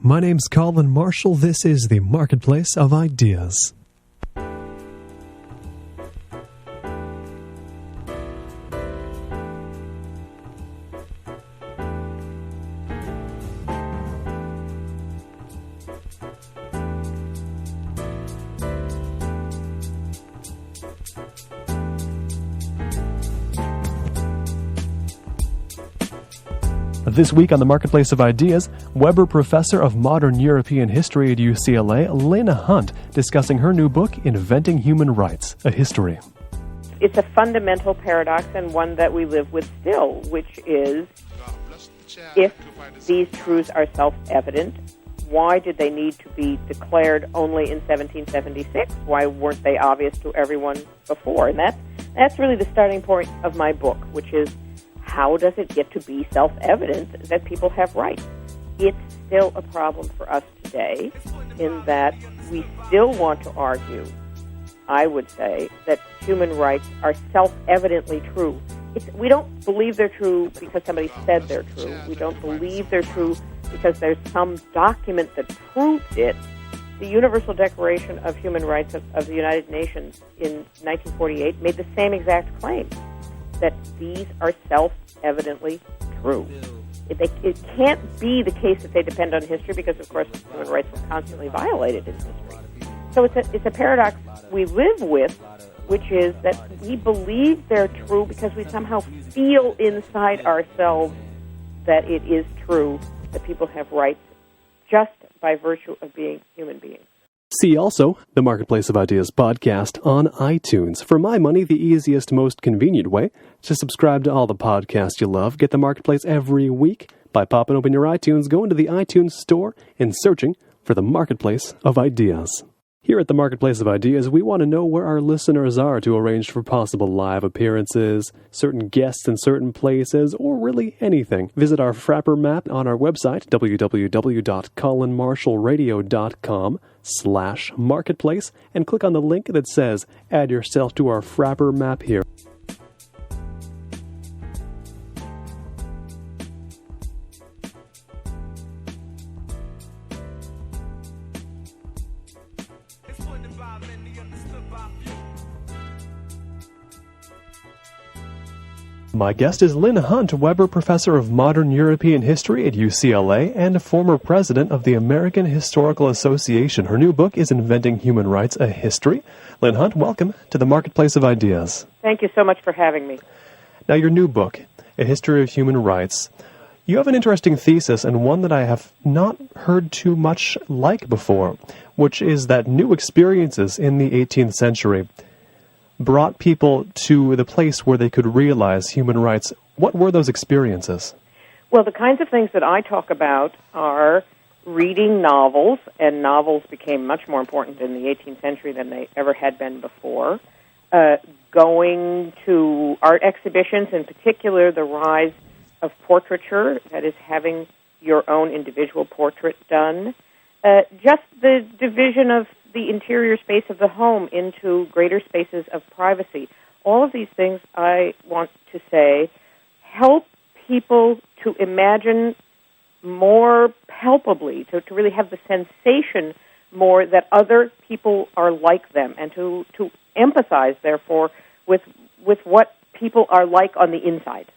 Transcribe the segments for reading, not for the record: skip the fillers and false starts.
My name's Colin Marshall. This is the Marketplace of Ideas. This week on the Marketplace of Ideas, Weber Professor of Modern European History at UCLA, Lynn Hunt, discussing her new book, Inventing Human Rights, A History. It's a fundamental paradox and one that we live with still, which is, if these truths are self-evident, why did they need to be declared only in 1776? Why weren't they obvious to everyone before? And that's really the starting point of my book, which is, how does it get to be self-evident that people have rights? It's still a problem for us today in that we still want to argue, I would say, that human rights are self-evidently true. We don't believe they're true because somebody said they're true. We don't believe they're true because there's some document that proves it. The Universal Declaration of Human Rights of the United Nations in 1948 made the same exact claim, that these are self-evidently true. It can't be the case that they depend on history because, of course, human rights were constantly violated in history. So it's a paradox we live with, which is that we believe they're true because we somehow feel inside ourselves that it is true that people have rights just by virtue of being human beings. See also the Marketplace of Ideas podcast on iTunes. For my money, the easiest, most convenient way to subscribe to all the podcasts you love. Get the Marketplace every week by popping open your iTunes, going to the iTunes store, and searching for the Marketplace of Ideas. Here at the Marketplace of Ideas, we want to know where our listeners are to arrange for possible live appearances, certain guests in certain places, or really anything. Visit our Frapper map on our website, www.colinmarshallradio.com/marketplace, and click on the link that says, add yourself to our Frapper map here. My guest is Lynn Hunt, Weber Professor of Modern European History at UCLA and a former president of the American Historical Association. Her new book is Inventing Human Rights, A History. Lynn Hunt, welcome to the Marketplace of Ideas. Thank you so much for having me. Now, your new book, A History of Human Rights, you have an interesting thesis and one that I have not heard too much like before, which is that new experiences in the 18th century brought people to the place where they could realize human rights. What were those experiences? Well, the kinds of things that I talk about are reading novels, and novels became much more important in the 18th century than they ever had been before. Going to art exhibitions, in particular the rise of portraiture, that is having your own individual portrait done. Just the division of the interior space of the home into greater spaces of privacy. All of these things, I want to say, help people to imagine more palpably, to really have the sensation more that other people are like them, and to empathize, therefore, with what people are like on the inside.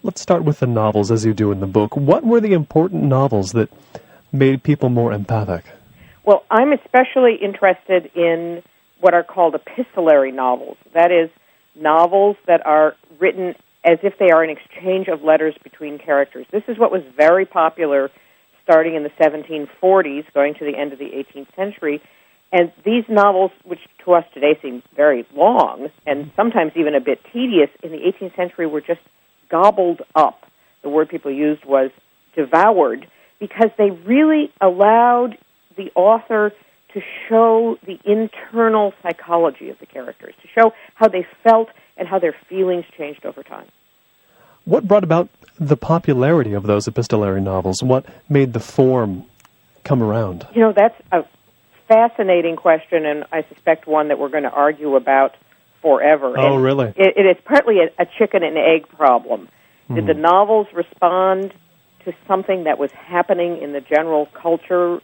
Let's start with the novels, as you do in the book. What were the important novels that made people more empathic? Well, I'm especially interested in what are called epistolary novels. That is, novels that are written as if they are an exchange of letters between characters. This is what was very popular starting in the 1740s, going to the end of the 18th century. And these novels, which to us today seem very long and sometimes even a bit tedious, in the 18th century were just gobbled up. The word people used was devoured, because they really allowed the author to show the internal psychology of the characters, to show how they felt and how their feelings changed over time. What brought about the popularity of those epistolary novels? What made the form come around? You know, that's a fascinating question, and I suspect one that we're going to argue about forever. Oh, really? It is partly a chicken and egg problem. Did the novels respond to something that was happening in the general culture,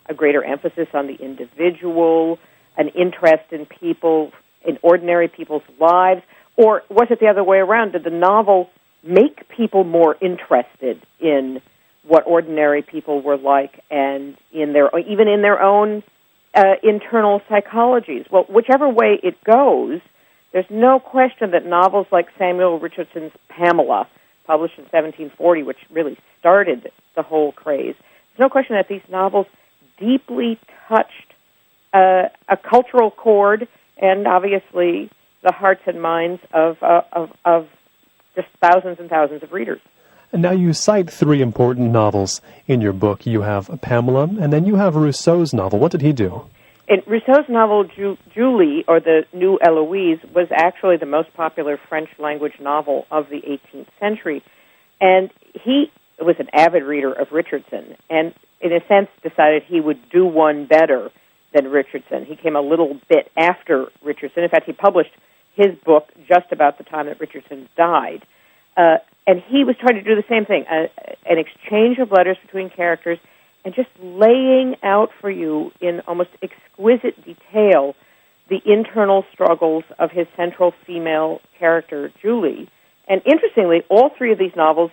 a greater emphasis on the individual, an interest in people, in ordinary people's lives? Or was it the other way around? Did the novel make people more interested in what ordinary people were like and even in their own internal psychologies? Well, whichever way it goes, there's no question that novels like Samuel Richardson's Pamela, published in 1740, which really started the whole craze, there's no question that these novels deeply touched a cultural chord and obviously the hearts and minds of just thousands and thousands of readers. And now you cite three important novels in your book. You have Pamela, and then you have Rousseau's novel. What did he do? In Rousseau's novel, Julie, or the New Eloise, was actually the most popular French-language novel of the 18th century. And he was an avid reader of Richardson, and in a sense decided he would do one better than Richardson. He came a little bit after Richardson. In fact, he published his book just about the time that Richardson died. And he was trying to do the same thing, an exchange of letters between characters and just laying out for you in almost exquisite detail the internal struggles of his central female character, Julie. And interestingly, all three of these novels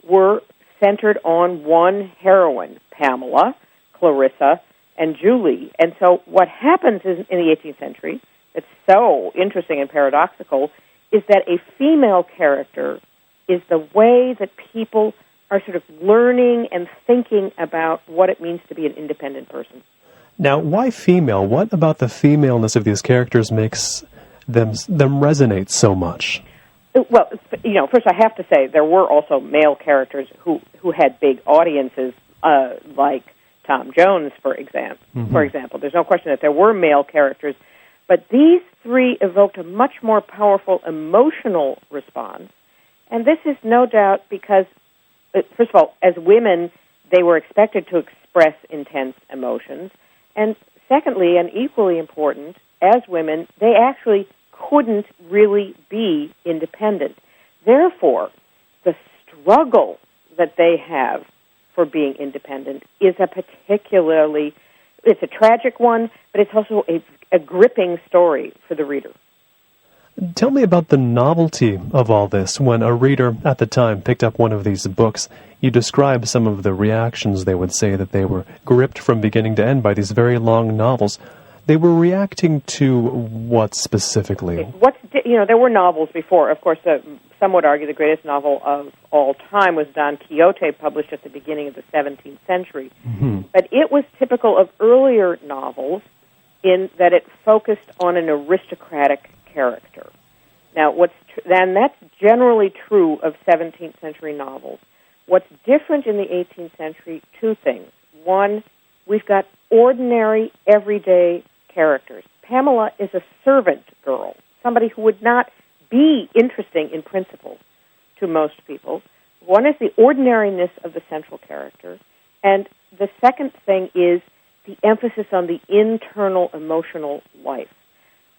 were centered on one heroine, Pamela, Clarissa, and Julie. And so what happens in the 18th century that's so interesting and paradoxical is that a female character is the way that people are sort of learning and thinking about what it means to be an independent person. Now, why female? What about the femaleness of these characters makes them resonate so much? Well, first I have to say there were also male characters who had big audiences, like Tom Jones, for example. Mm-hmm. For example, there's no question that there were male characters, but these three evoked a much more powerful emotional response. And this is no doubt because, first of all, as women, they were expected to express intense emotions. And secondly, and equally important, as women, they actually couldn't really be independent. Therefore, the struggle that they have for being independent is it's a tragic one, but it's also a gripping story for the reader. Tell me about the novelty of all this. When a reader at the time picked up one of these books, you describe some of the reactions. They would say that they were gripped from beginning to end by these very long novels. They were reacting to what specifically? There were novels before. Of course, some would argue the greatest novel of all time was Don Quixote, published at the beginning of the 17th century. Mm-hmm. But it was typical of earlier novels in that it focused on an aristocratic character. Now, that's generally true of 17th century novels. What's different in the 18th century, two things. One, we've got ordinary, everyday characters. Pamela is a servant girl, somebody who would not be interesting in principle to most people. One is the ordinariness of the central character, and the second thing is the emphasis on the internal emotional life.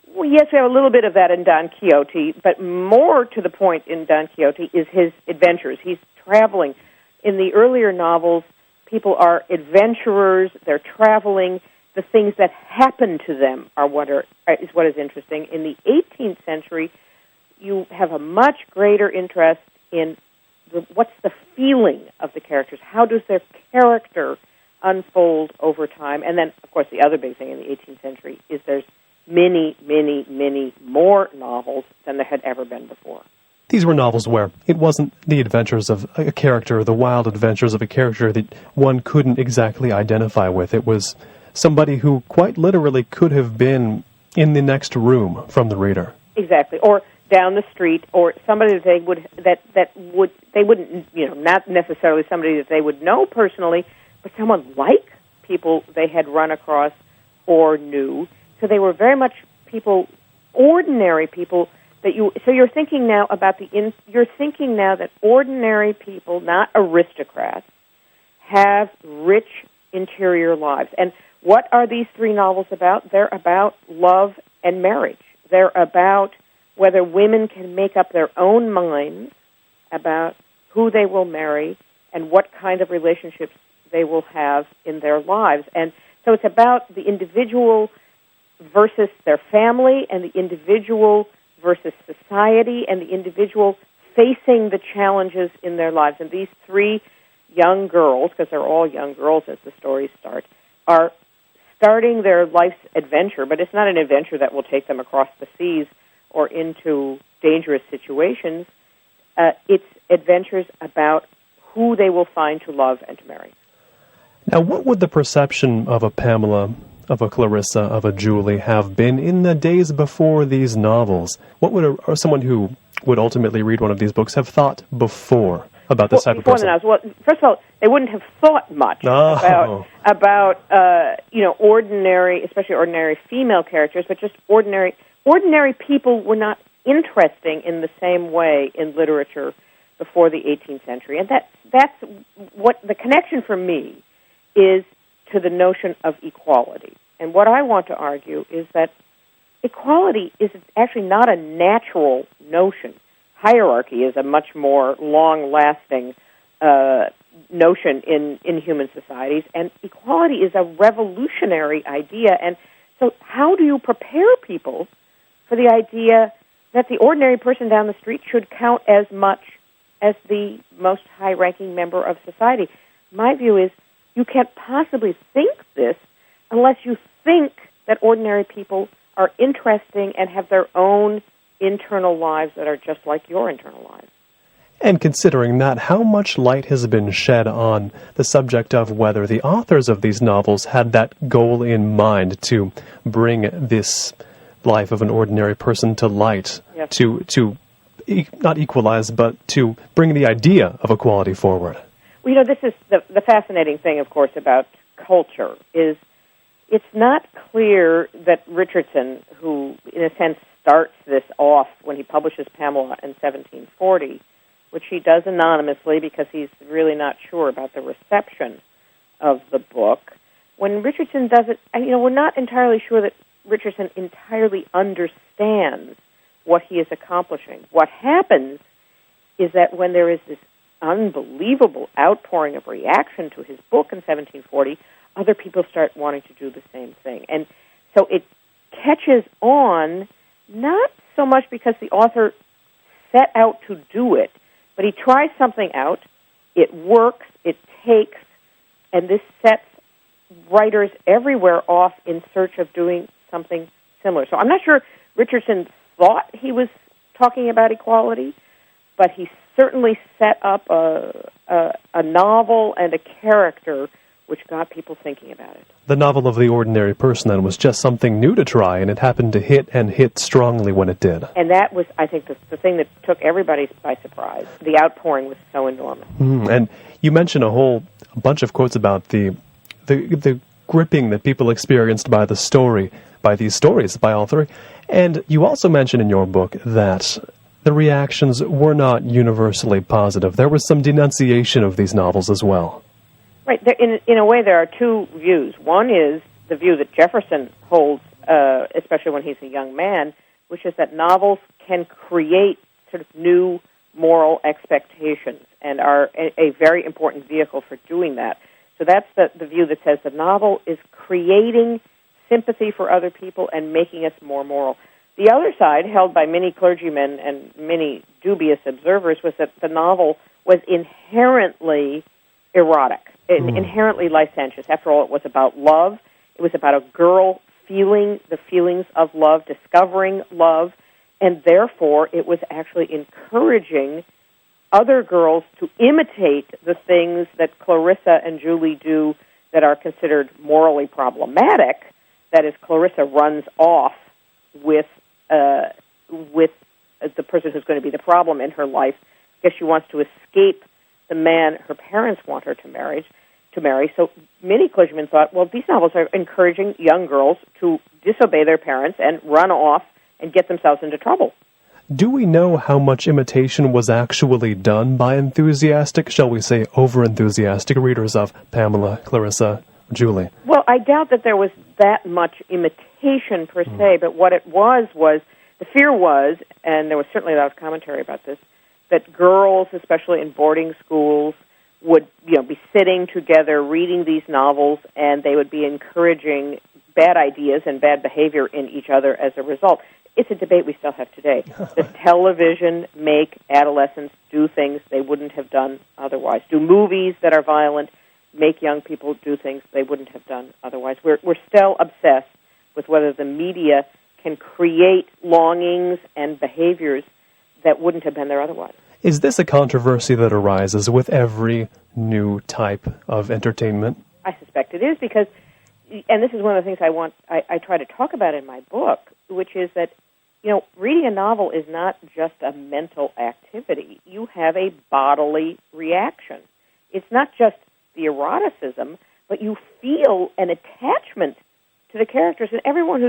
Well, yes, we have a little bit of that in Don Quixote, but more to the point in Don Quixote is his adventures. He's traveling. In the earlier novels, people are adventurers, they're traveling. The things that happen to them is what is interesting. In the 18th century, you have a much greater interest in what's the feeling of the characters. How does their character unfold over time? And then, of course, the other big thing in the 18th century is there's many, many, many more novels than there had ever been before. These were novels where it wasn't the adventures of a character, the wild adventures of a character that one couldn't exactly identify with. It was somebody who quite literally could have been in the next room from the reader. Exactly, or down the street, or somebody that they wouldn't, not necessarily somebody that they would know personally, but someone like people they had run across or knew. So they were very much people, ordinary people so you're thinking now you're thinking now that ordinary people, not aristocrats, have rich interior lives. And what are these three novels about? They're about love and marriage. They're about whether women can make up their own minds about who they will marry and what kind of relationships they will have in their lives. And so it's about the individual versus their family, and the individual versus society, and the individual facing the challenges in their lives. And these three young girls, because they're all young girls as the stories start, are starting their life's adventure, but it's not an adventure that will take them across the seas or into dangerous situations. It's adventures about who they will find to love and to marry. Now, what would the perception of a Pamela, of a Clarissa, of a Julie have been in the days before these novels? What would someone who would ultimately read one of these books have thought before about this type of person? Well, first of all, they wouldn't have thought much about ordinary, especially ordinary female characters, but just ordinary people were not interesting in the same way in literature before the 18th century. And that's what the connection for me is to the notion of equality. And what I want to argue is that equality is actually not a natural notion. Hierarchy is a much more long-lasting notion in human societies, and equality is a revolutionary idea. And so how do you prepare people for the idea that the ordinary person down the street should count as much as the most high-ranking member of society? My view is you can't possibly think this unless you think that ordinary people are interesting and have their own internal lives that are just like your internal lives. And considering that, how much light has been shed on the subject of whether the authors of these novels had that goal in mind to bring this life of an ordinary person to light, yes, to not equalize, but to bring the idea of equality forward? Well, this is the fascinating thing, of course, about culture, is it's not clear that Richardson, who, in a sense, starts this off when he publishes Pamela in 1740, which he does anonymously because he's really not sure about the reception of the book. When Richardson does it, we're not entirely sure that Richardson entirely understands what he is accomplishing. What happens is that when there is this unbelievable outpouring of reaction to his book in 1740, other people start wanting to do the same thing. And so it catches on, not so much because the author set out to do it, but he tries something out, it works, it takes, and this sets writers everywhere off in search of doing something similar. So I'm not sure Richardson thought he was talking about equality, but he certainly set up a novel and a character which got people thinking about it. The novel of the ordinary person, then, was just something new to try, and it happened to hit strongly when it did. And that was, I think, the thing that took everybody by surprise. The outpouring was so enormous. And you mentioned a bunch of quotes about the gripping that people experienced by these stories by all three. And you also mentioned in your book that the reactions were not universally positive. There was some denunciation of these novels as well. Right. In a way, there are two views. One is the view that Jefferson holds, especially when he's a young man, which is that novels can create sort of new moral expectations and are a very important vehicle for doing that. So that's the view that says the novel is creating sympathy for other people and making us more moral. The other side, held by many clergymen and many dubious observers, was that the novel was inherently erotic, inherently licentious. After all, it was about love. It was about a girl feeling the feelings of love, discovering love, and therefore it was actually encouraging other girls to imitate the things that Clarissa and Julie do that are considered morally problematic. That is, Clarissa runs off with the person who's going to be the problem in her life because she wants to escape the man her parents want her to marry. So many clergymen thought, well, these novels are encouraging young girls to disobey their parents and run off and get themselves into trouble. Do we know how much imitation was actually done by enthusiastic, shall we say over-enthusiastic readers of Pamela, Clarissa, Julie? Well, I doubt that there was that much imitation per se, but what it was the fear was, and there was certainly a lot of commentary about this, that girls, especially in boarding schools, would be sitting together reading these novels, and they would be encouraging bad ideas and bad behavior in each other as a result. It's a debate we still have today. Does television make adolescents do things they wouldn't have done otherwise? Do movies that are violent make young people do things they wouldn't have done otherwise? We're still obsessed with whether the media can create longings and behaviors that wouldn't have been there otherwise. Is this a controversy that arises with every new type of entertainment? I suspect it is, because, and this is one of the things I try to talk about in my book, which is that, reading a novel is not just a mental activity. You have a bodily reaction. It's not just the eroticism, but you feel an attachment to the characters. And everyone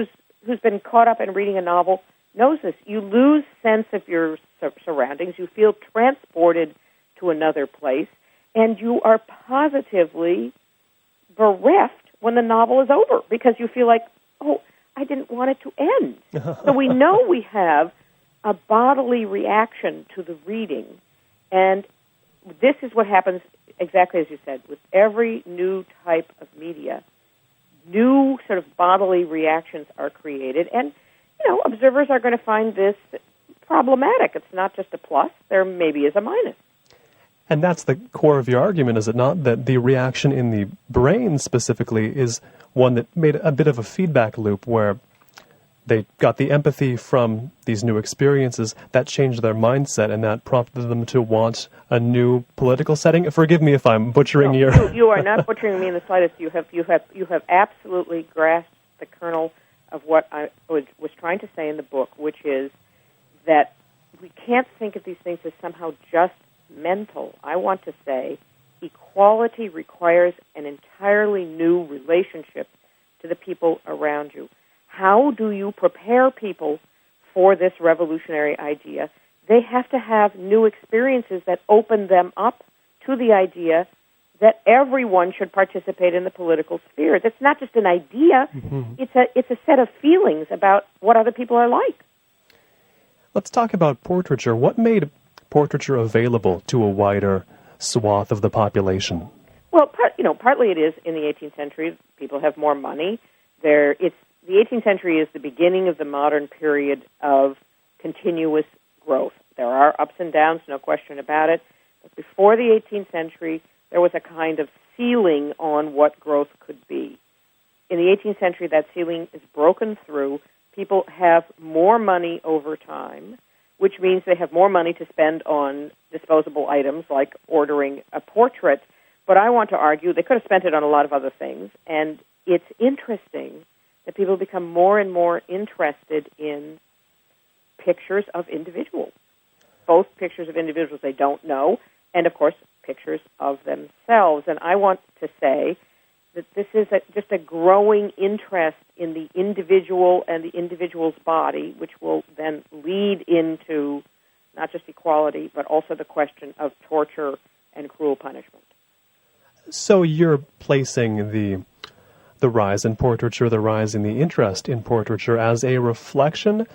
who's been caught up in reading a novel knows this. You lose sense of your surroundings. You feel transported to another place, and you are positively bereft when the novel is over, because you feel like, oh, I didn't want it to end. So we know we have a bodily reaction to the reading, and this is what happens, exactly as you said, with every new type of media. New sort of bodily reactions are created, and observers are going to find this problematic. It's not just a plus. There maybe is a minus. And that's the core of your argument, is it not? That the reaction in the brain specifically is one that made a bit of a feedback loop where they got the empathy from these new experiences that changed their mindset, and that prompted them to want a new political setting. Forgive me if I'm butchering your... You are not butchering me in the slightest. You have absolutely grasped the kernel of what I was trying to say in the book, which is that we can't think of these things as somehow just mental. I want to say equality requires an entirely new relationship to the people around you. How do you prepare people for this revolutionary idea? They have to have new experiences that open them up to the idea that everyone should participate in the political sphere. That's not just an idea. Mm-hmm. It's a set of feelings about what other people are like. Let's talk about portraiture. What made portraiture available to a wider swath of the population? Well, partly it is in the 18th century. People have more money. The 18th century is the beginning of the modern period of continuous growth. There are ups and downs, no question about it. But before the 18th century, there was a kind of ceiling on what growth could be. In the 18th century, that ceiling is broken through. People have more money over time, which means they have more money to spend on disposable items like ordering a portrait. But I want to argue they could have spent it on a lot of other things. And it's interesting that people become more and more interested in pictures of individuals, both pictures of individuals they don't know and, of course, pictures of themselves. And I want to say that this is just a growing interest in the individual and the individual's body, which will then lead into not just equality, but also the question of torture and cruel punishment. So you're placing the rise in portraiture, the rise in the interest in portraiture as a reflection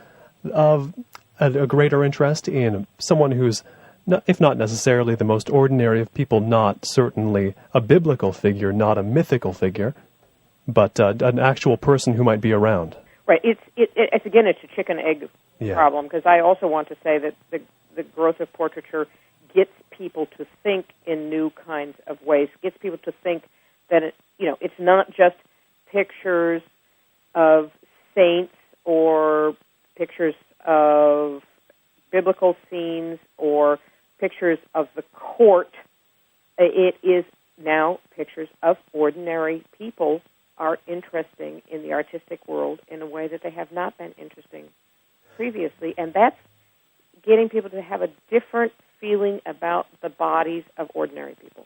of a greater interest in someone who's, if not necessarily the most ordinary of people, not certainly a biblical figure, not a mythical figure, but an actual person who might be around. Right. It's again, it's a chicken-egg problem, because I also want to say that the growth of portraiture gets people to think in new kinds of ways, gets people to think that it's not just pictures of saints or pictures of biblical scenes or pictures of the court. It is now pictures of ordinary people are interesting in the artistic world in a way that they have not been interesting previously, and that's getting people to have a different feeling about the bodies of ordinary people.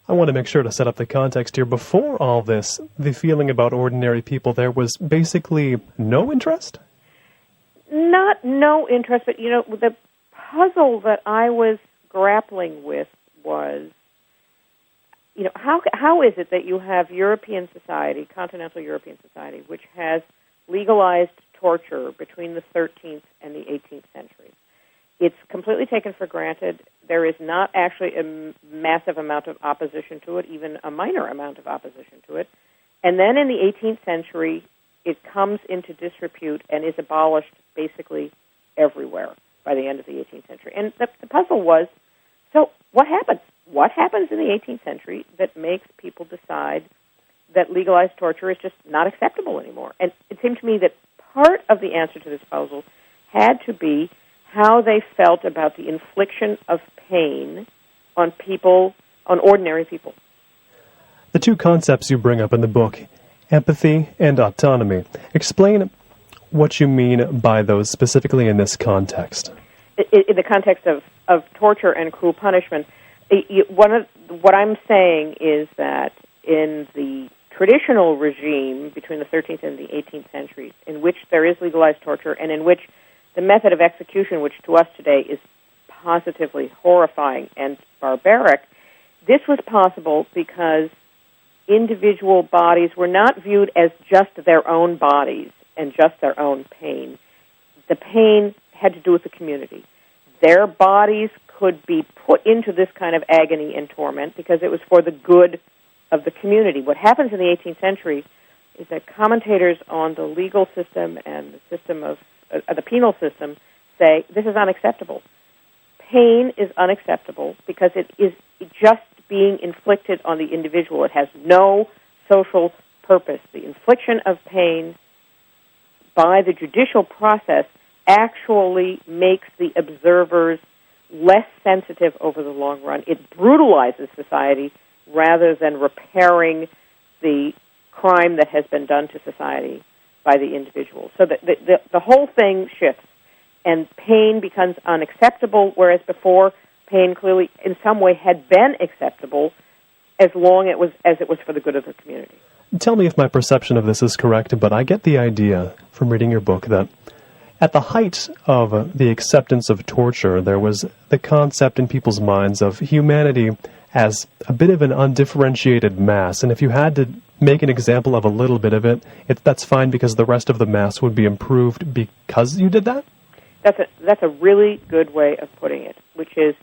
I want to make sure to set up the context here. Before all this, the feeling about ordinary people, there was basically no interest? Not no interest, but, the puzzle that I was grappling with was, how is it that you have European society, continental European society, which has legalized torture between the 13th and the 18th century? It's completely taken for granted. There is not actually a massive amount of opposition to it, even a minor amount of opposition to it. And then in the 18th century, it comes into disrepute and is abolished basically everywhere by the end of the 18th century. And the puzzle was, so what happens? What happens in the 18th century that makes people decide that legalized torture is just not acceptable anymore? And it seemed to me that part of the answer to this puzzle had to be how they felt about the infliction of pain on people, on ordinary people. The two concepts you bring up in the book, empathy and autonomy. Explain what you mean by those specifically in this context. In the context of torture and cruel punishment, what I'm saying is that in the traditional regime between the 13th and the 18th centuries, in which there is legalized torture and in which the method of execution, which to us today is positively horrifying and barbaric, this was possible because individual bodies were not viewed as just their own bodies and just their own pain. The pain had to do with the community. Their bodies could be put into this kind of agony and torment because it was for the good of the community. What happens in the 18th century is that commentators on the legal system and the system of the penal system say this is unacceptable. Pain is unacceptable because it is just being inflicted on the individual. It has no social purpose. The infliction of pain by the judicial process actually makes the observers less sensitive over the long run. It brutalizes society rather than repairing the crime that has been done to society by the individual. So the whole thing shifts, and pain becomes unacceptable, whereas before pain clearly in some way had been acceptable as long as it was for the good of the community. Tell me if my perception of this is correct, but I get the idea from reading your book that at the height of the acceptance of torture, there was the concept in people's minds of humanity as a bit of an undifferentiated mass, and if you had to make an example of a little bit of it, that's fine because the rest of the mass would be improved because you did that? That's a really good way of putting it, which is,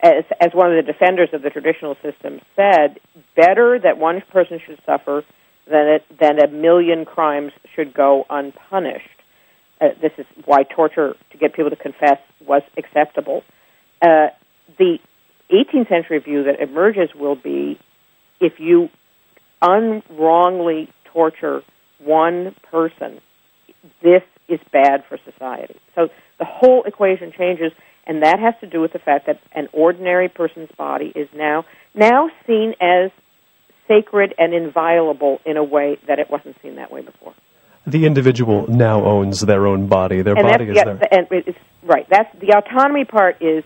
as one of the defenders of the traditional system said, better that one person should suffer than a million crimes should go unpunished. This is why torture, to get people to confess, was acceptable. The 18th century view that emerges will be if you unwrongly torture one person, this is bad for society. So the whole equation changes, and that has to do with the fact that an ordinary person's body is now seen as sacred and inviolable in a way that it wasn't seen that way before. The individual now owns their own body. Their body is there. And it's right. That's the autonomy part. Is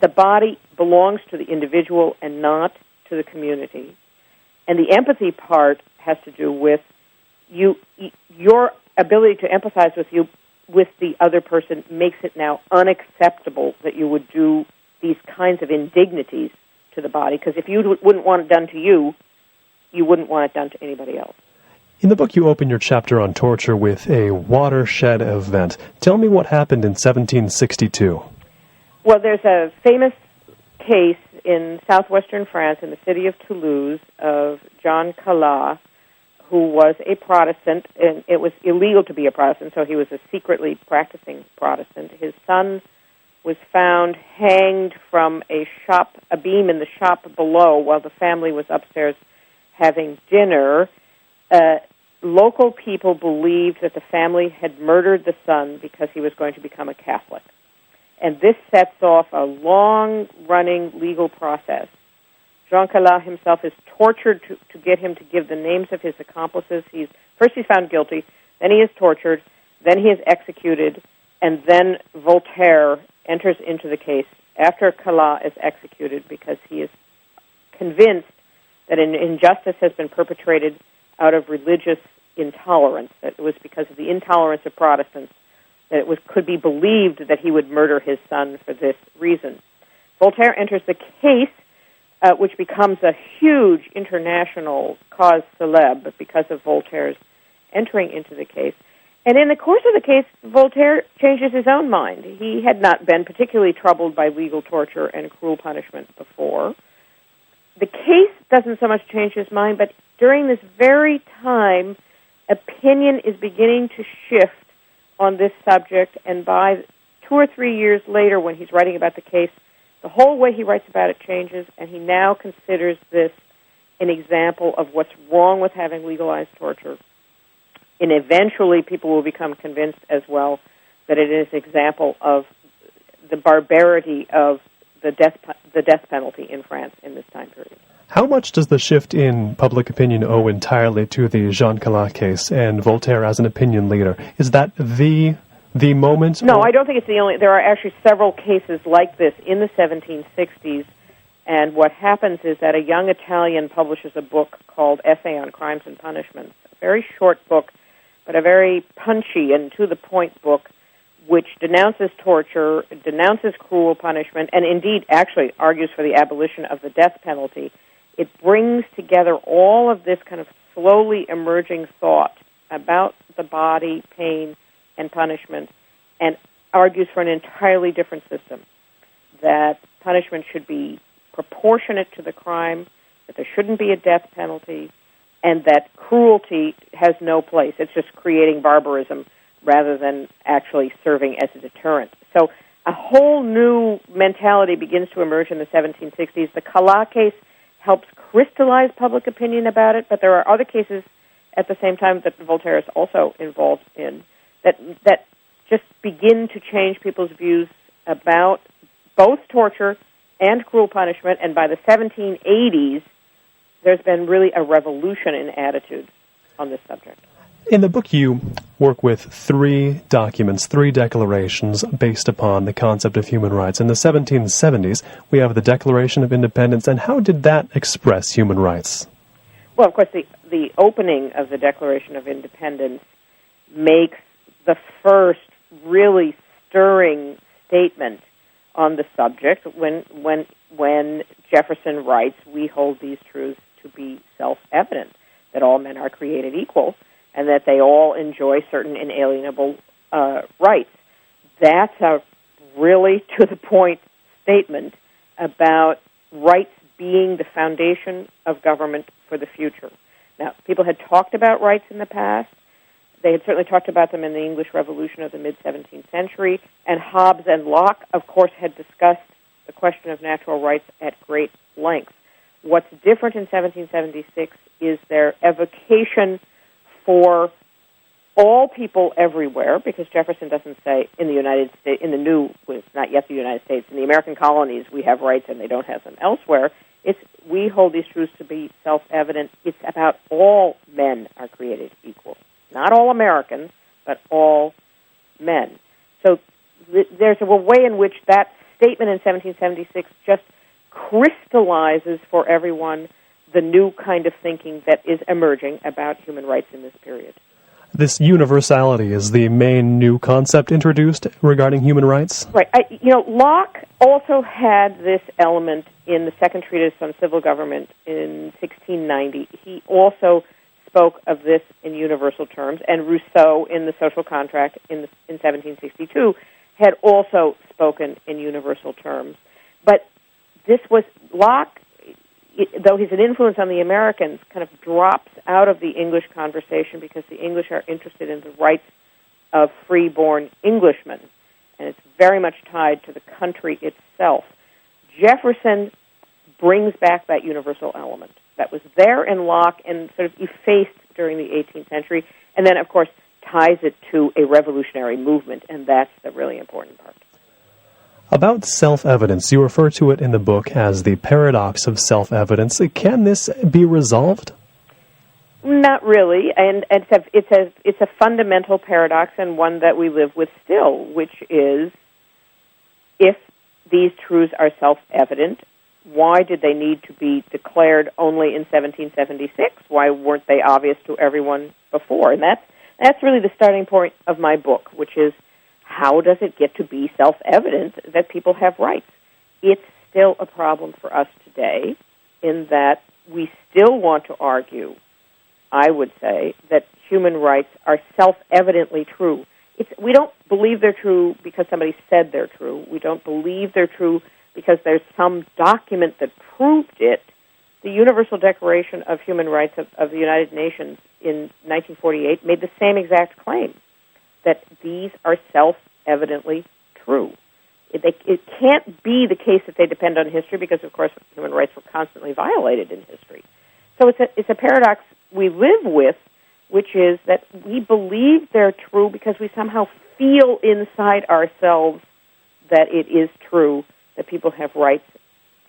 the body belongs to the individual and not to the community, and the empathy part has to do with your ability to empathize with the other person makes it now unacceptable that you would do these kinds of indignities to the body, because if you wouldn't want it done to you, you wouldn't want it done to anybody else. In the book, you open your chapter on torture with a watershed event. Tell me what happened in 1762. Well, there's a famous case in southwestern France, in the city of Toulouse, of Jean Claude, who was a Protestant, and it was illegal to be a Protestant, so he was a secretly practicing Protestant. His son was found hanged from a beam in the shop below while the family was upstairs having dinner. Local people believed that the family had murdered the son because he was going to become a Catholic. And this sets off a long-running legal process. Jean Claude himself is tortured to get him to give the names of his accomplices. First he's found guilty, then he is tortured, then he is executed, and then Voltaire enters into the case after Claude is executed because he is convinced that an injustice has been perpetrated out of religious intolerance, that it was because of the intolerance of Protestants that it could be believed that he would murder his son for this reason. Voltaire enters the case, which becomes a huge international cause célèbre because of Voltaire's entering into the case. And in the course of the case, Voltaire changes his own mind. He had not been particularly troubled by legal torture and cruel punishment before. The case doesn't so much change his mind, but during this very time, opinion is beginning to shift on this subject, and by 2 or 3 years later, when he's writing about the case, the whole way he writes about it changes, and he now considers this an example of what's wrong with having legalized torture. And eventually people will become convinced as well that it is an example of the barbarity of the death penalty in France in this time period. How much does the shift in public opinion owe entirely to the Jean Claude case and Voltaire as an opinion leader? Is that the moment? No, I don't think it's the only. There are actually several cases like this in the 1760s, and what happens is that a young Italian publishes a book called Essay on Crimes and Punishments, a very short book, but a very punchy and to-the-point book, which denounces torture, denounces cruel punishment, and indeed actually argues for the abolition of the death penalty. It brings together all of this kind of slowly emerging thought about the body, pain, and punishment, and argues for an entirely different system, that punishment should be proportionate to the crime, that there shouldn't be a death penalty, and that cruelty has no place. It's just creating barbarism rather than actually serving as a deterrent. So a whole new mentality begins to emerge in the 1760s. The Claude case helps crystallize public opinion about it, but there are other cases at the same time that Voltaire is also involved in that just begin to change people's views about both torture and cruel punishment, and by the 1780s, there's been really a revolution in attitude on this subject. In the book, you work with 3 documents, 3 declarations based upon the concept of human rights. In the 1770s, we have the Declaration of Independence, and how did that express human rights? Well, of course, the opening of the Declaration of Independence makes the first really stirring statement on the subject when Jefferson writes, "We hold these truths to be self-evident, that all men are created equal, and that they all enjoy certain inalienable rights." That's a really to-the-point statement about rights being the foundation of government for the future. Now, people had talked about rights in the past. They had certainly talked about them in the English Revolution of the mid-17th century, and Hobbes and Locke, of course, had discussed the question of natural rights at great length. What's different in 1776 is their evocation for all people everywhere, because Jefferson doesn't say in the United States, in the new, well, it's not yet the United States, in the American colonies we have rights and they don't have them elsewhere. It's we hold these truths to be self-evident. It's about all men are created equal. Not all Americans, but all men. So there's a way in which that statement in 1776 just crystallizes for everyone the new kind of thinking that is emerging about human rights in this period. This universality is the main new concept introduced regarding human rights? Right. Locke also had this element in the Second Treatise on Civil Government in 1690. He also spoke of this in universal terms, and Rousseau in the Social Contract in 1762 had also spoken in universal terms. But this was Locke, though he's an influence on the Americans, kind of drops out of the English conversation because the English are interested in the rights of free-born Englishmen, and it's very much tied to the country itself. Jefferson brings back that universal element that was there in Locke and sort of effaced during the 18th century, and then, of course, ties it to a revolutionary movement, and that's the really important part. About self-evidence, you refer to it in the book as the paradox of self-evidence. Can this be resolved? Not really, and it's a fundamental paradox and one that we live with still, which is if these truths are self-evident, why did they need to be declared only in 1776? Why weren't they obvious to everyone before? And that's really the starting point of my book, which is how does it get to be self-evident that people have rights? It's still a problem for us today in that we still want to argue I would say, that human rights are self-evidently true. We don't believe they're true because somebody said they're true. We don't believe they're true because there's some document that proved it. The Universal Declaration of Human Rights of the United Nations in 1948 made the same exact claim, that these are self-evidently true. It can't be the case that they depend on history because, of course, human rights were constantly violated in history. So it's a paradox we live with, which is that we believe they're true because we somehow feel inside ourselves that it is true that people have rights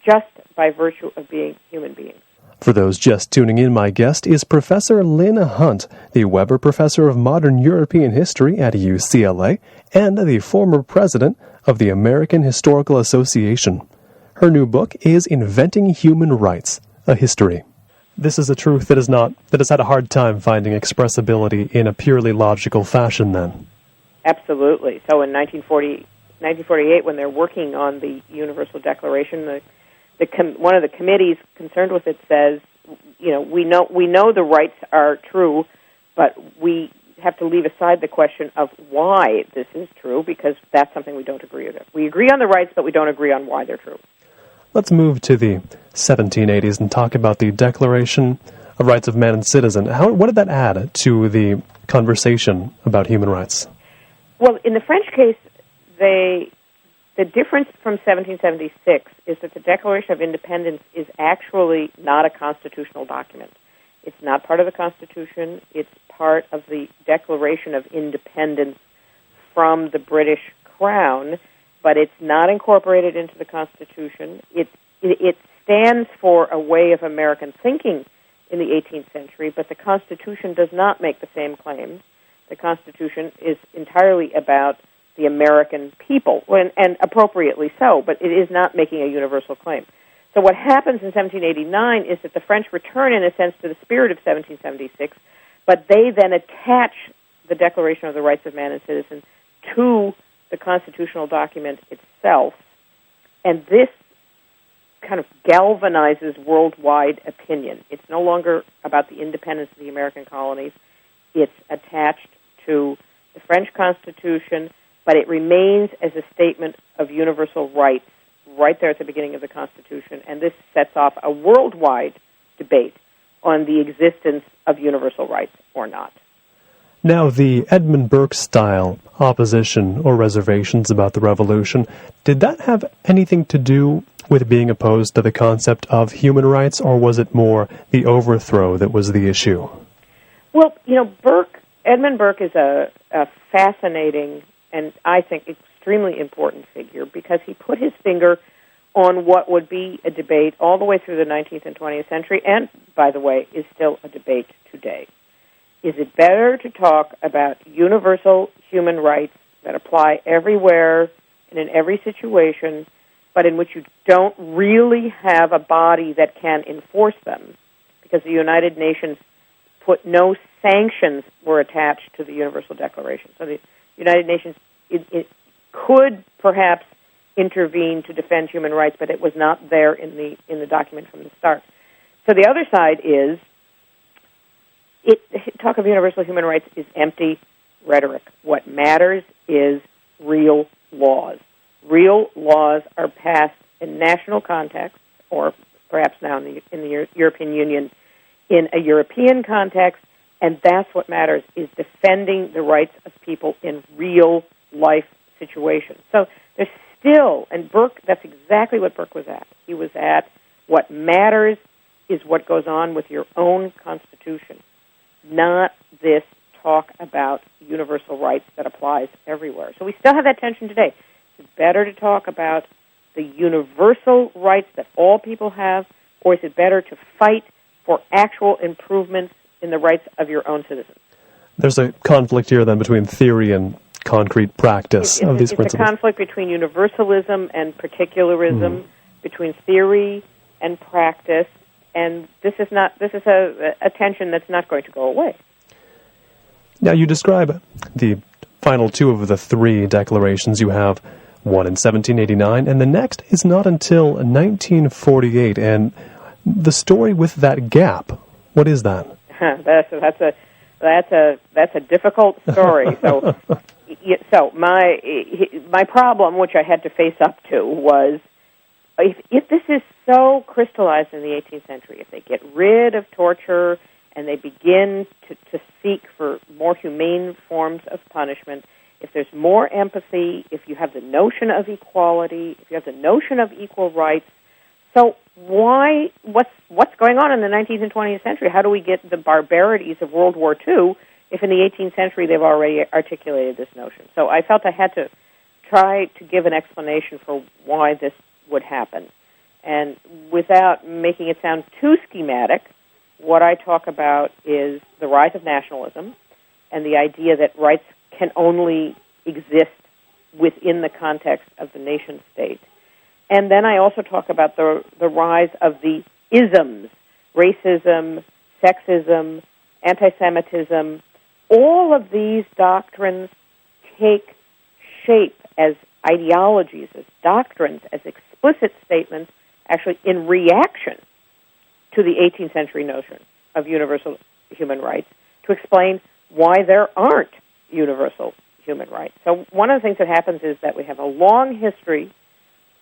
just by virtue of being human beings. For those just tuning in, my guest is Professor Lynn Hunt, the Weber Professor of Modern European History at UCLA and the former president of the American Historical Association. Her new book is Inventing Human Rights, a History. This is a truth that has had a hard time finding expressibility in a purely logical fashion, then. Absolutely. So in 1948, when they're working on the Universal Declaration, one of the committees concerned with it says, we know the rights are true, but we have to leave aside the question of why this is true, because that's something we don't agree with. We agree on the rights, but we don't agree on why they're true. Let's move to the 1780s and talk about the Declaration of Rights of Man and Citizen. What did that add to the conversation about human rights? Well, in the French case, the difference from 1776 is that the Declaration of Independence is actually not a constitutional document. It's not part of the Constitution. It's part of the Declaration of Independence from the British Crown, but it's not incorporated into the Constitution. It stands for a way of American thinking in the 18th century, but the Constitution does not make the same claims. The Constitution is entirely about the American people, and appropriately so, but it is not making a universal claim. So what happens in 1789 is that the French return, in a sense, to the spirit of 1776, but they then attach the Declaration of the Rights of Man and Citizen to the constitutional document itself, and this kind of galvanizes worldwide opinion. It's no longer about the independence of the American colonies. It's attached to the French Constitution, but it remains as a statement of universal rights right there at the beginning of the Constitution, and this sets off a worldwide debate on the existence of universal rights or not. Now, the Edmund Burke-style opposition or reservations about the Revolution, did that have anything to do with being opposed to the concept of human rights, or was it more the overthrow that was the issue? Well, Edmund Burke is a fascinating and I think extremely important figure because he put his finger on what would be a debate all the way through the 19th and 20th century, and, by the way, is still a debate today. Is it better to talk about universal human rights that apply everywhere and in every situation, but in which you don't really have a body that can enforce them? Because the United Nations put no sanctions were attached to the Universal Declaration. So the United Nations it could perhaps intervene to defend human rights, but it was not there in the document from the start. So the other side is talk of universal human rights is empty rhetoric. What matters is real laws. Real laws are passed in national context, or perhaps now in the European Union in a European context, and that's what matters, is defending the rights of people in real life situations. So there's still, and Burke, that's exactly what Burke was at. He was at what matters is what goes on with your own Constitution, not this talk about universal rights that applies everywhere. So we still have that tension today. It's better to talk about the universal rights that all people have, or is it better to fight for actual improvements in the rights of your own citizens? There's a conflict here, then, between theory and concrete practice of these principles. It's a conflict between universalism and particularism, between theory and practice, and this is a tension that's not going to go away. Now, you describe the final two of the three declarations you have, one in 1789, and the next is not until 1948, and the story with that gap, what is that? That's a difficult story. So my problem, which I had to face up to, was if this is so crystallized in the 18th century, if they get rid of torture and they begin to seek for more humane forms of punishment, if there's more empathy, if you have the notion of equality, if you have the notion of equal rights, so what's going on in the 19th and 20th century? How do we get the barbarities of World War II if in the 18th century they've already articulated this notion? So I felt I had to try to give an explanation for why this would happen. And without making it sound too schematic, what I talk about is the rise of nationalism and the idea that rights can only exist within the context of the nation-state. And then I also talk about the rise of the isms, racism, sexism, anti-Semitism. All of these doctrines take shape as ideologies, as doctrines, as explicit statements, actually in reaction to the 18th century notion of universal human rights, to explain why there aren't universal human rights. So one of the things that happens is that we have a long history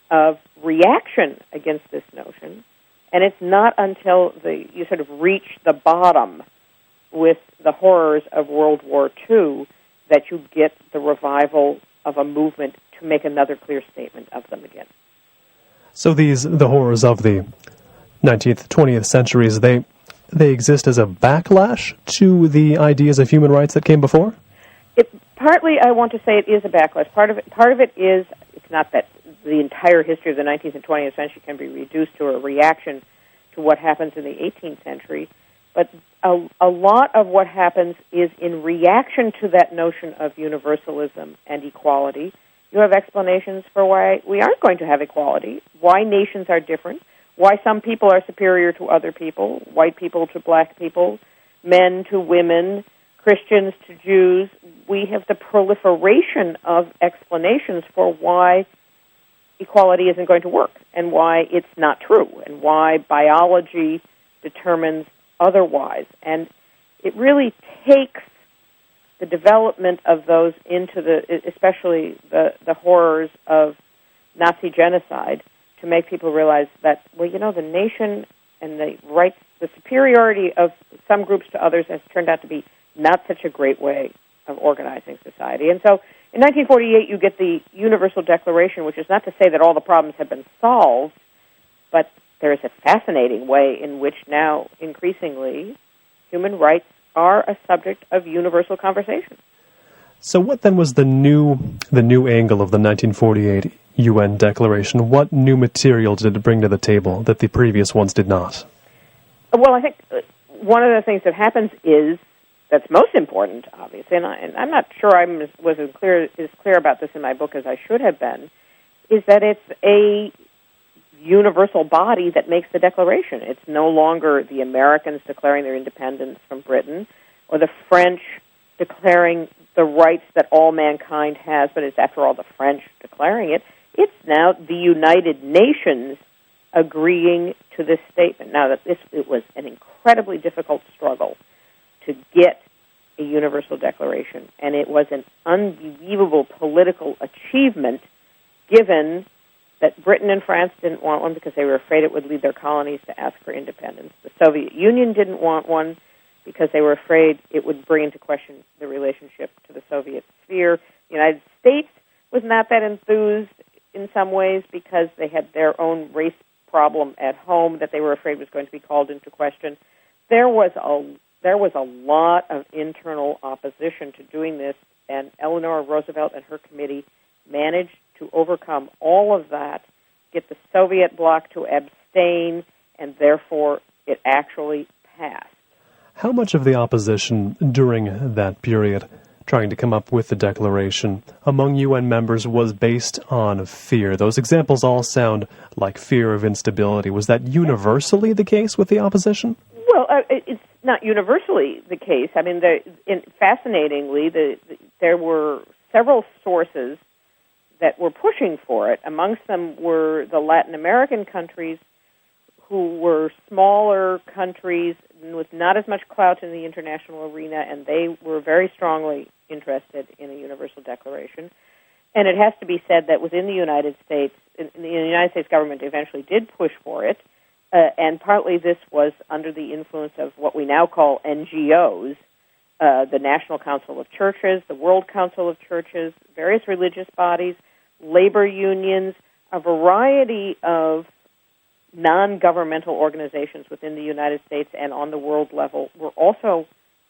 of reaction against this notion, and it's not until you sort of reach the bottom with the horrors of World War II that you get the revival of a movement to make another clear statement of them again. So the horrors of the 19th, 20th centuries, they exist as a backlash to the ideas of human rights that came before? Partly, I want to say it is a backlash. Part of it is, it's not that the entire history of the 19th and 20th century can be reduced to a reaction to what happens in the 18th century, but a lot of what happens is in reaction to that notion of universalism and equality. You have explanations for why we aren't going to have equality, why nations are different, why some people are superior to other people, white people to black people, men to women, Christians to Jews. We have the proliferation of explanations for why equality isn't going to work and why it's not true and why biology determines otherwise. And it really takes the development of those into especially the horrors of Nazi genocide to make people realize that, the nation and the rights, the superiority of some groups to others has turned out to be not such a great way of organizing society. And so in 1948, you get the Universal Declaration, which is not to say that all the problems have been solved, but there is a fascinating way in which now, increasingly, human rights are a subject of universal conversation. So what then was the new angle of the 1948 UN Declaration? What new material did it bring to the table that the previous ones did not? Well, I think one of the things that happens is, that's most important, obviously, and I'm not sure I was as clear about this in my book as I should have been, is that it's a universal body that makes the declaration. It's no longer the Americans declaring their independence from Britain or the French declaring the rights that all mankind has, but it's, after all, the French declaring it. It's now the United Nations agreeing to this statement. Now, it was an incredibly difficult struggle to get a universal declaration, and it was an unbelievable political achievement given that Britain and France didn't want one because they were afraid it would lead their colonies to ask for independence. The Soviet Union didn't want one because they were afraid it would bring into question the relationship to the Soviet sphere. The United States was not that enthused in some ways because they had their own race problem at home that they were afraid was going to be called into question. There was a lot of internal opposition to doing this, and Eleanor Roosevelt and her committee managed to overcome all of that, get the Soviet bloc to abstain, and therefore it actually passed. How much of the opposition during that period, trying to come up with the declaration, among UN members was based on fear? Those examples all sound like fear of instability. Was that universally the case with the opposition? Well, it's not universally the case. I mean, fascinatingly, there were several sources that were pushing for it. Amongst them were the Latin American countries who were smaller countries with not as much clout in the international arena, and they were very strongly interested in a universal declaration. And it has to be said that within the United States, the United States government eventually did push for it, and partly this was under the influence of what we now call NGOs, the National Council of Churches, the World Council of Churches, various religious bodies, labor unions, a variety of non-governmental organizations within the United States and on the world level were also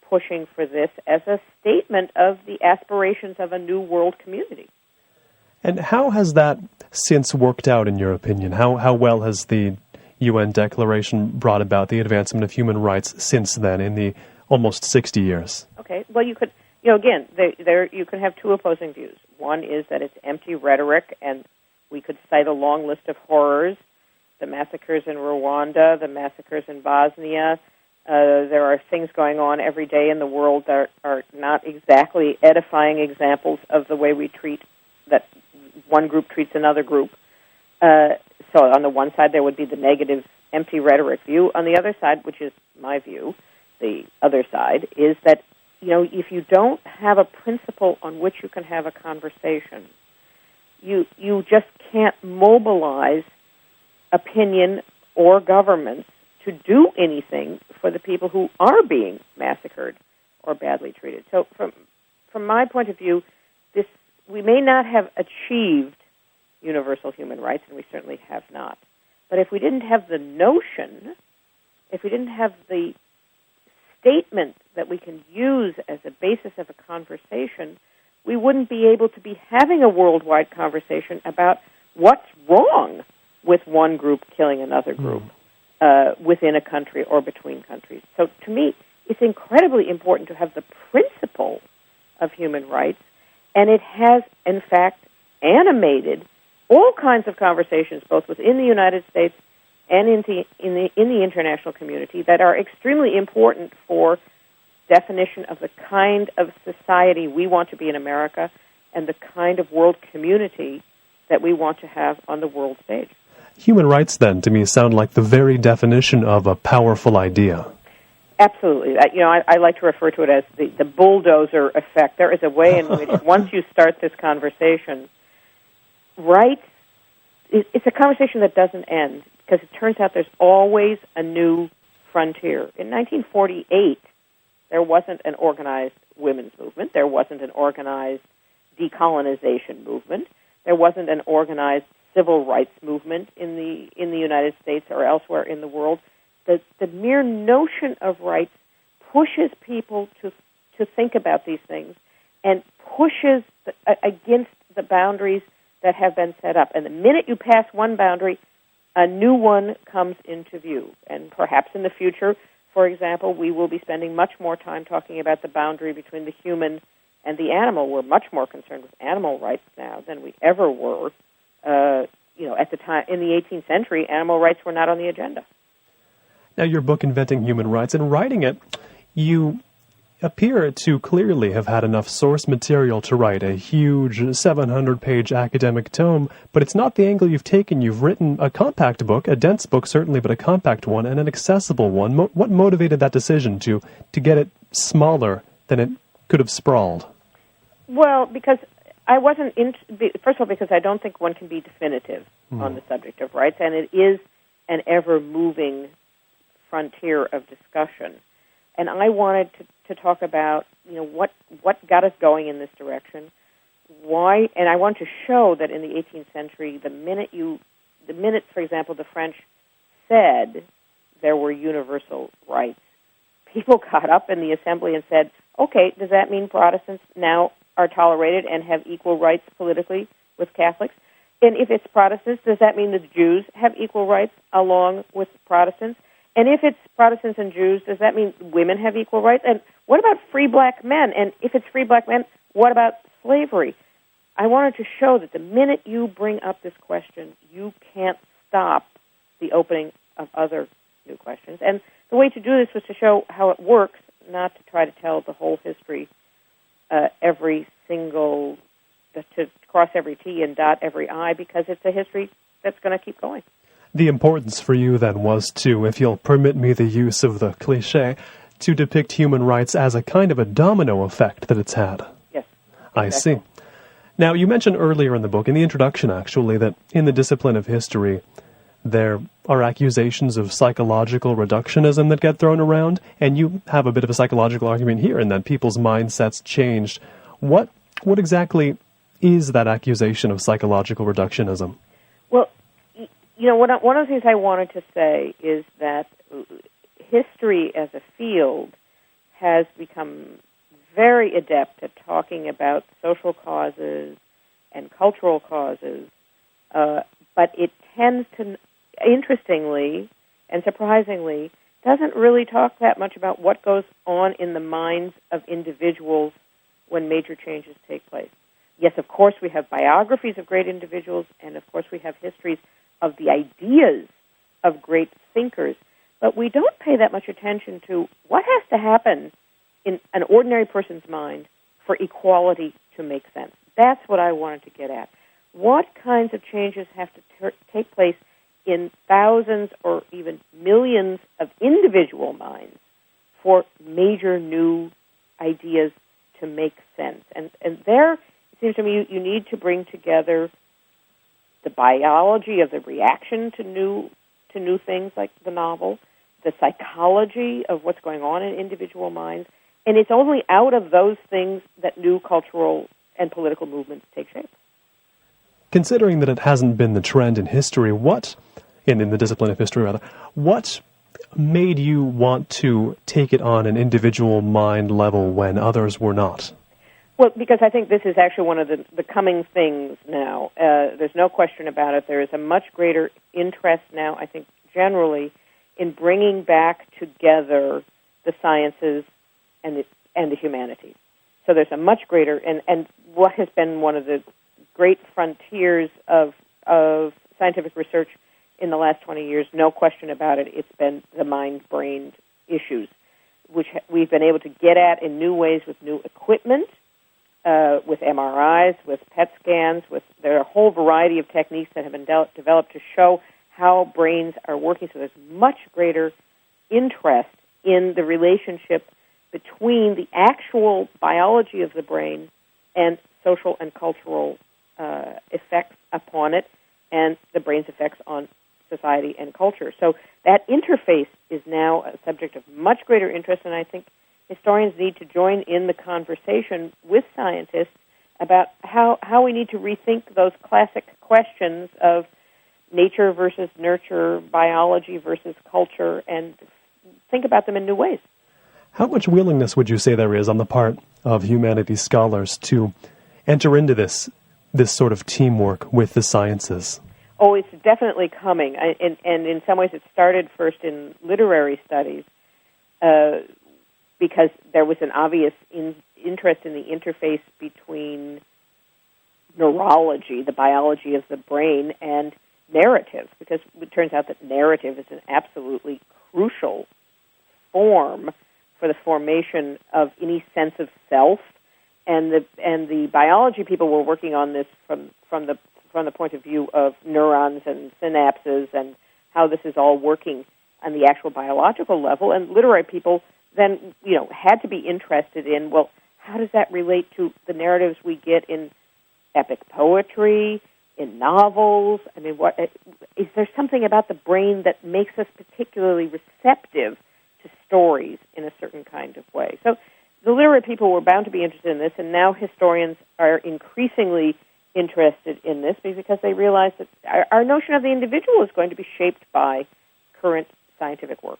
pushing for this as a statement of the aspirations of a new world community. And how has that since worked out, in your opinion? How well has the UN Declaration brought about the advancement of human rights since then, in the almost 60 years? Okay, well, you could, again, you can have two opposing views. One is that it's empty rhetoric, and we could cite a long list of horrors, the massacres in Rwanda, the massacres in Bosnia. There are things going on every day in the world that are not exactly edifying examples of the way we treat, that one group treats another group. So on the one side, there would be the negative, empty rhetoric view. On the other side, which is my view, the other side, is that, if you don't have a principle on which you can have a conversation, you just can't mobilize opinion or governments to do anything for the people who are being massacred or badly treated. So from my point of view, we may not have achieved universal human rights, and we certainly have not. But if we didn't have the notion, if we didn't have the statement that we can use as a basis of a conversation, we wouldn't be able to be having a worldwide conversation about what's wrong with one group killing another group within a country or between countries. So to me, it's incredibly important to have the principle of human rights, and it has, in fact, animated all kinds of conversations, both within the United States and in the international community, that are extremely important for definition of the kind of society we want to be in America and the kind of world community that we want to have on the world stage. Human rights, then, to me, sound like the very definition of a powerful idea. Absolutely. I like to refer to it as the bulldozer effect. There is a way in which, once you start this conversation, rights, it's a conversation that doesn't end, because it turns out there's always a new frontier. In 1948, there wasn't an organized women's movement. There wasn't an organized decolonization movement. There wasn't an organized civil rights movement in the United States or elsewhere in the world. The mere notion of rights pushes people to think about these things and pushes against the boundaries that have been set up. And the minute you pass one boundary, a new one comes into view. And perhaps in the future, for example, we will be spending much more time talking about the boundary between the human and the animal. We're much more concerned with animal rights now than we ever were. At the time, in the 18th century, animal rights were not on the agenda. Now, your book, Inventing Human Rights, in writing it, you appear to clearly have had enough source material to write a huge 700-page academic tome, but it's not the angle you've taken. You've written a compact book, a dense book certainly, but a compact one, and an accessible one. What motivated that decision to get it smaller than it could have sprawled? Well, because I wasn't first of all, because I don't think one can be definitive on the subject of rights, and it is an ever-moving frontier of discussion. And I wanted to talk about, what got us going in this direction, why, and I want to show that in the 18th century, the minute, for example, the French said there were universal rights, people got up in the assembly and said, okay, does that mean Protestants now are tolerated and have equal rights politically with Catholics? And if it's Protestants, does that mean that the Jews have equal rights along with Protestants? And if it's Protestants and Jews, does that mean women have equal rights? And what about free black men? And if it's free black men, what about slavery? I wanted to show that the minute you bring up this question, you can't stop the opening of other new questions. And the way to do this was to show how it works, not to try to tell the whole history, to cross every T and dot every I, because it's a history that's going to keep going. The importance for you then was to, if you'll permit me the use of the cliché, to depict human rights as a kind of a domino effect that it's had. Yes. I see. Now, you mentioned earlier in the book, in the introduction actually, that in the discipline of history, there are accusations of psychological reductionism that get thrown around, and you have a bit of a psychological argument here in that people's mindsets changed. What exactly is that accusation of psychological reductionism? Well, one of the things I wanted to say is that history as a field has become very adept at talking about social causes and cultural causes, but it tends to, interestingly and surprisingly, doesn't really talk that much about what goes on in the minds of individuals when major changes take place. Yes, of course, we have biographies of great individuals, and of course we have histories of the ideas of great thinkers, but we don't pay that much attention to what has to happen in an ordinary person's mind for equality to make sense. That's what I wanted to get at. What kinds of changes have to take place in thousands or even millions of individual minds for major new ideas to make sense? And there, it seems to me, you need to bring together the biology of the reaction to new things like the novel, the psychology of what's going on in individual minds, and it's only out of those things that new cultural and political movements take shape. Considering that it hasn't been the trend in history, in the discipline of history rather, what made you want to take it on an individual mind level when others were not? Well, because I think this is actually one of the coming things now. There's no question about it. There is a much greater interest now, I think, generally, in bringing back together the sciences and the humanities. So there's a much greater, and what has been one of the great frontiers of scientific research in the last 20 years, no question about it, it's been the mind-brain issues, which we've been able to get at in new ways with new equipment, with MRIs, with PET scans, there are a whole variety of techniques that have been developed to show how brains are working. So there's much greater interest in the relationship between the actual biology of the brain and social and cultural effects upon it and the brain's effects on society and culture. So that interface is now a subject of much greater interest, and I think historians need to join in the conversation with scientists about how we need to rethink those classic questions of nature versus nurture, biology versus culture, and think about them in new ways. How much willingness would you say there is on the part of humanities scholars to enter into this sort of teamwork with the sciences? Oh, it's definitely coming, and in some ways it started first in literary studies because there was an obvious interest in the interface between neurology, the biology of the brain, and narrative, because it turns out that narrative is an absolutely crucial form for the formation of any sense of self, and the biology people were working on this from the point of view of neurons and synapses and how this is all working on the actual biological level, and literary people then had to be interested in, well, how does that relate to the narratives we get in epic poetry, in novels? I mean, is there something about the brain that makes us particularly receptive to stories in a certain kind of way? So the literary people were bound to be interested in this, and now historians are increasingly interested in this because they realize that our notion of the individual is going to be shaped by current scientific work.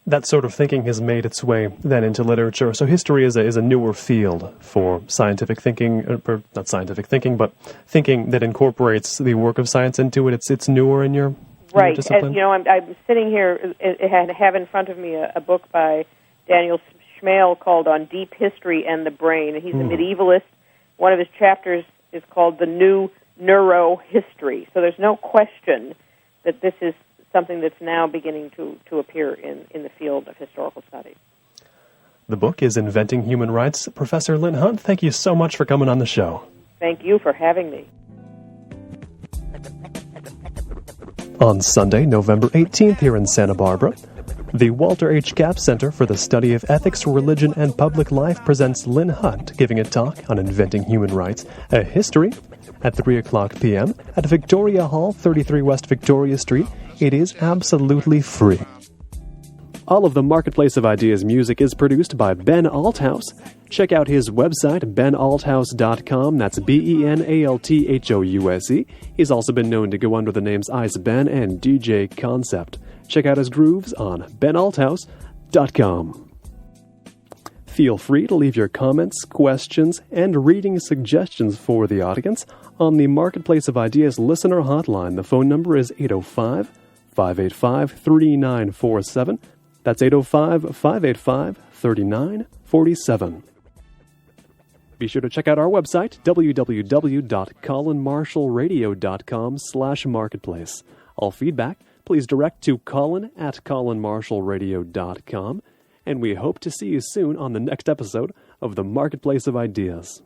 That sort of thinking has made its way then into literature. So history is a newer field for scientific thinking, or not scientific thinking, but thinking that incorporates the work of science into it. It's newer in your right. discipline? I'm sitting here and have in front of me a book by Daniel Schmale called On Deep History and the Brain. He's a medievalist. One of his chapters is called The New Neuro History. So there's no question that this is something that's now beginning to appear in the field of historical studies. The book is Inventing Human Rights. Professor Lynn Hunt, thank you so much for coming on the show. Thank you for having me. On Sunday, November 18th here in Santa Barbara, the Walter H. Capps Center for the Study of Ethics, Religion, and Public Life presents Lynn Hunt giving a talk on inventing human rights, a history, at 3 o'clock p.m. at Victoria Hall, 33 West Victoria Street. It is absolutely free. All of the Marketplace of Ideas music is produced by Ben Althouse. Check out his website, benalthouse.com. That's BenAlthouse. He's also been known to go under the names Ice Ben and DJ Concept. Check out his grooves on benalthouse.com. Feel free to leave your comments, questions, and reading suggestions for the audience on the Marketplace of Ideas listener hotline. The phone number is 805-585-3947. That's 805-585-3947. Be sure to check out our website, www.colinmarshallradio.com/marketplace. All feedback, please direct to colin@colinmarshallradio.com. And we hope to see you soon on the next episode of the Marketplace of Ideas.